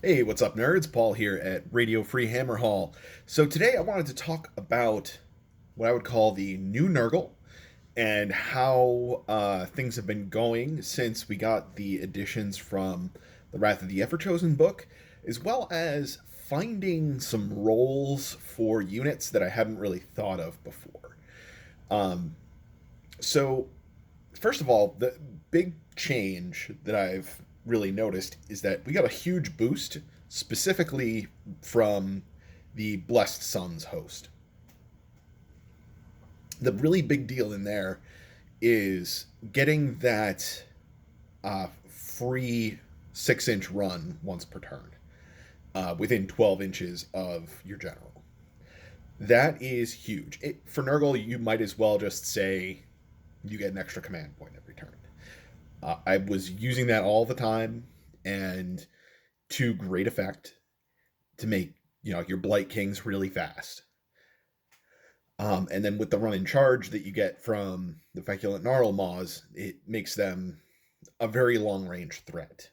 Hey, what's up, nerds? Paul here at Radio Free Hammer Hall. So today I wanted to talk about what I would call the new Nurgle and how things have been going since we got the additions from the Wrath of the Everchosen book, as well as finding some roles for units that I hadn't really thought of before. Um, so first of all, the big change that I've really noticed is that we got a huge boost specifically from the Blessed Sons host. The really big deal in there is getting that free 6-inch run once per turn within 12 inches of your general. That is huge. For Nurgle, you might as well just say you get an extra command point every turn. I was using that all the time, and to great effect to make your Blight Kings really fast. And then with the run in charge that you get from the Feculent Gnarl Maws, it makes them a very long range threat.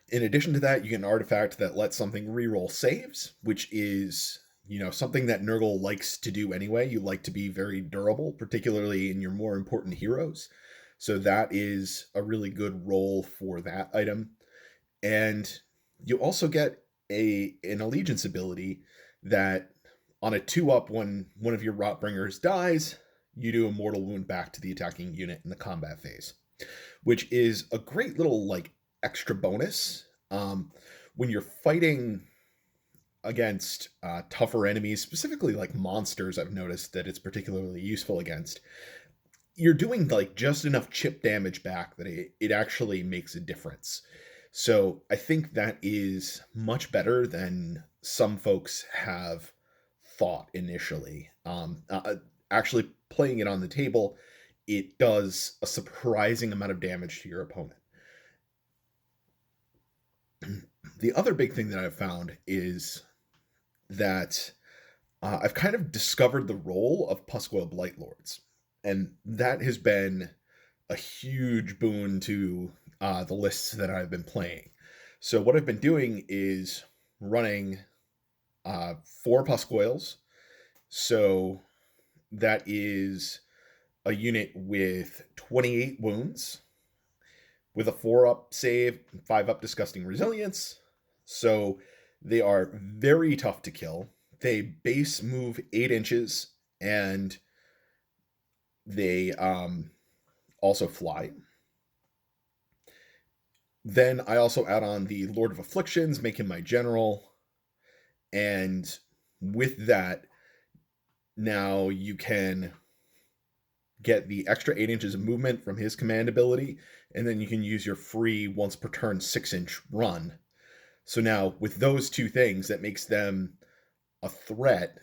In addition to that, you get an artifact that lets something reroll saves, which is something that Nurgle likes to do anyway. You like to be very durable, particularly in your more important heroes. So that is a really good role for that item. And you also get an allegiance ability that on a 2-up, when one of your Rotbringers dies, you do a mortal wound back to the attacking unit in the combat phase, which is a great little extra bonus when you're fighting against tougher enemies, specifically like monsters. I've noticed that it's particularly useful against. You're doing just enough chip damage back that it actually makes a difference. So I think that is much better than some folks have thought initially. Actually playing it on the table, it does a surprising amount of damage to your opponent. The other big thing that I've found is that I've kind of discovered the role of Pusgoyle Blight Lords, and that has been a huge boon to the lists that I've been playing. So what I've been doing is running 4 Pusgoyles. So that is a unit with 28 wounds, with a 4-up save, 5-up disgusting resilience. So they are very tough to kill. They base move 8 inches, and they also fly. Then I also add on the Lord of Afflictions, make him my general. And with that, now you can get the extra 8 inches of movement from his command ability, and then you can use your free once per turn 6-inch run. So now with those two things, that makes them a threat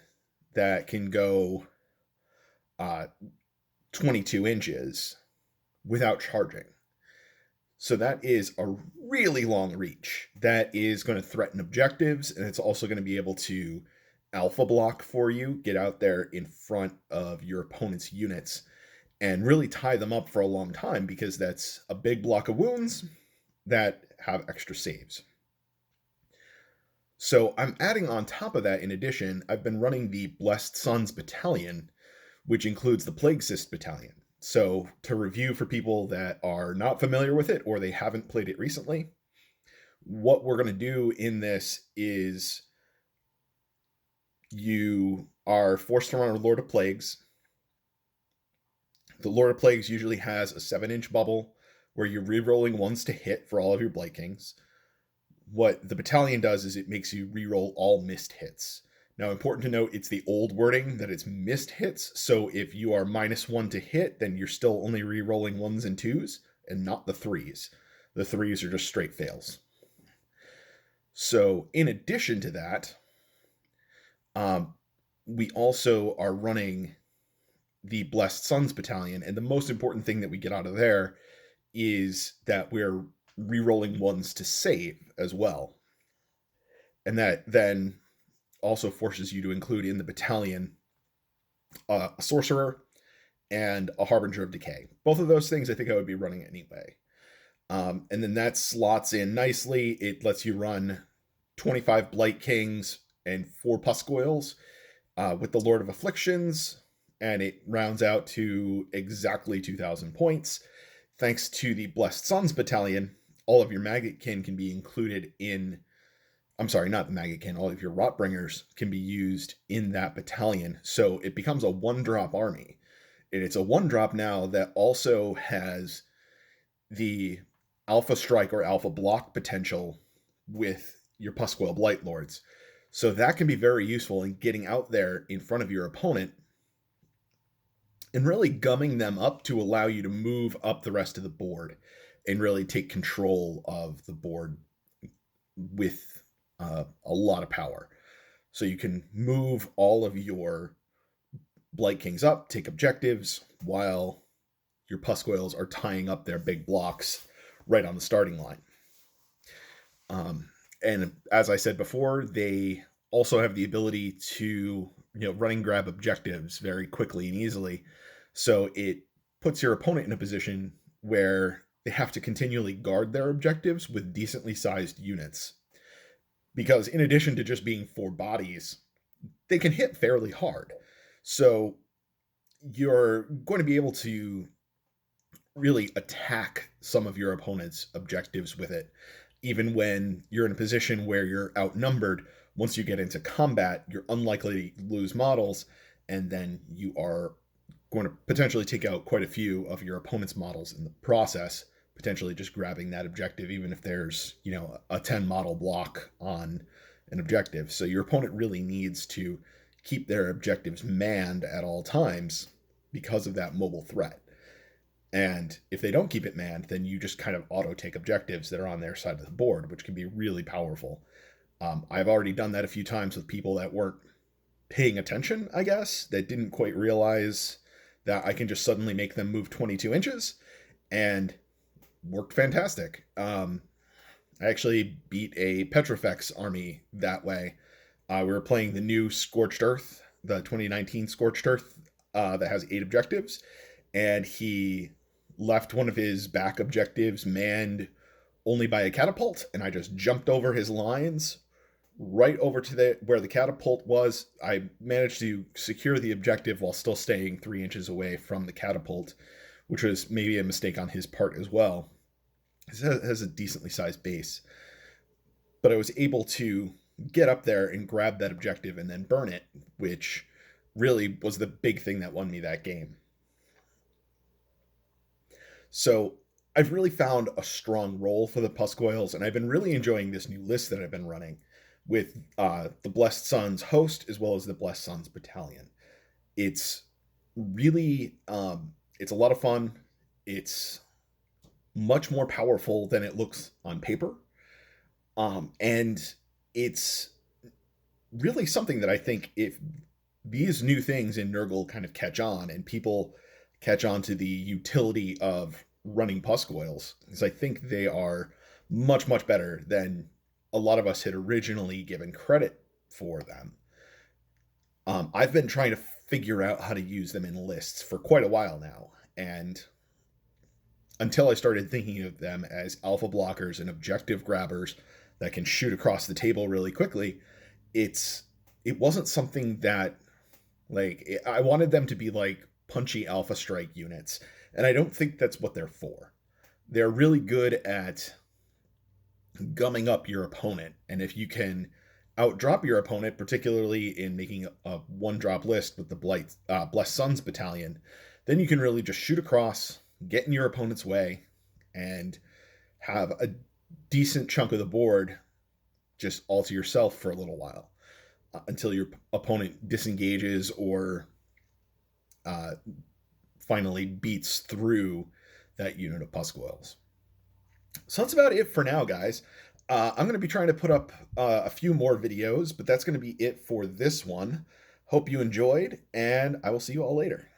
that can go 22 inches without charging. So that is a really long reach. That is going to threaten objectives, and it's also going to be able to alpha block for you, get out there in front of your opponent's units, and really tie them up for a long time, because that's a big block of wounds that have extra saves. So I'm adding on top of that, in addition, I've been running the Blessed Sons Battalion, which includes the Plague Cyst Battalion. So to review for people that are not familiar with it or they haven't played it recently, what we're going to do in this is you are forced to run a Lord of Plagues. The Lord of Plagues usually has a 7-inch bubble where you're re-rolling ones to hit for all of your Blight Kings. What the battalion does is it makes you re-roll all missed hits. Now, important to note, it's the old wording that it's missed hits. So if you are -1 to hit, then you're still only re-rolling 1s and 2s and not the 3s. The 3s are just straight fails. So in addition to that, we also are running the Blessed Sons Battalion. And the most important thing that we get out of there is that we're re-rolling 1s to save as well. And that then also forces you to include in the battalion a sorcerer and a harbinger of decay. Both of those things I think I would be running anyway. And then that slots in nicely. It lets you run 25 Blight Kings and 4 Pusgoyles with the Lord of Afflictions, and it rounds out to exactly 2,000 points. Thanks to the Blessed Sons Battalion, all of your Maggotkin can be included in. I'm sorry, not the Maggotkin. All of your Rotbringers can be used in that battalion. So it becomes a 1-drop army. And it's a 1-drop now that also has the Alpha Strike or Alpha Block potential with your Pusgoyle Blight Lords. So that can be very useful in getting out there in front of your opponent and really gumming them up to allow you to move up the rest of the board and really take control of the board with a lot of power. So you can move all of your Blight Kings up, take objectives, while your Pusgoyles are tying up their big blocks right on the starting line. And as I said before, they also have the ability to running grab objectives very quickly and easily. So it puts your opponent in a position where they have to continually guard their objectives with decently sized units. Because in addition to just being 4 bodies, they can hit fairly hard. So you're going to be able to really attack some of your opponent's objectives with it. Even when you're in a position where you're outnumbered, once you get into combat, you're unlikely to lose models, and then you are going to potentially take out quite a few of your opponent's models in the process, potentially just grabbing that objective, even if there's, a 10 model block on an objective. So your opponent really needs to keep their objectives manned at all times because of that mobile threat. And if they don't keep it manned, then you just kind of auto take objectives that are on their side of the board, which can be really powerful. I've already done that a few times with people that weren't paying attention, I guess, that didn't quite realize that I can just suddenly make them move 22 inches, and worked fantastic. I actually beat a Petrifex army that way. We were playing the new Scorched Earth, the 2019 Scorched Earth that has 8 objectives, and he left one of his back objectives manned only by a catapult, and I just jumped over his lines right over to where the catapult was. I managed to secure the objective while still staying 3 inches away from the catapult, which was maybe a mistake on his part as well. It has a decently sized base. But I was able to get up there and grab that objective and then burn it, which really was the big thing that won me that game. So I've really found a strong role for the Pusgoyles, and I've been really enjoying this new list that I've been running with the Blessed Sons host as well as the Blessed Sons battalion. It's really, it's a lot of fun. It's much more powerful than it looks on paper. And it's really something that I think if these new things in Nurgle kind of catch on and people catch on to the utility of running Pusgoyles, because I think they are much, much better than a lot of us had originally given credit for them. I've been trying to figure out how to use them in lists for quite a while now, and until I started thinking of them as alpha blockers and objective grabbers that can shoot across the table really quickly, it wasn't something that, I wanted them to be like punchy alpha strike units, and I don't think that's what they're for. They're really good at gumming up your opponent, and if you can outdrop your opponent, particularly in making a 1-drop list with the Blessed Sons battalion, then you can really just shoot across, get in your opponent's way, and have a decent chunk of the board just all to yourself for a little while until your opponent disengages or finally beats through that unit of Pusgoyles. So that's about it for now, guys. I'm going to be trying to put up a few more videos, but that's going to be it for this one. Hope you enjoyed, and I will see you all later.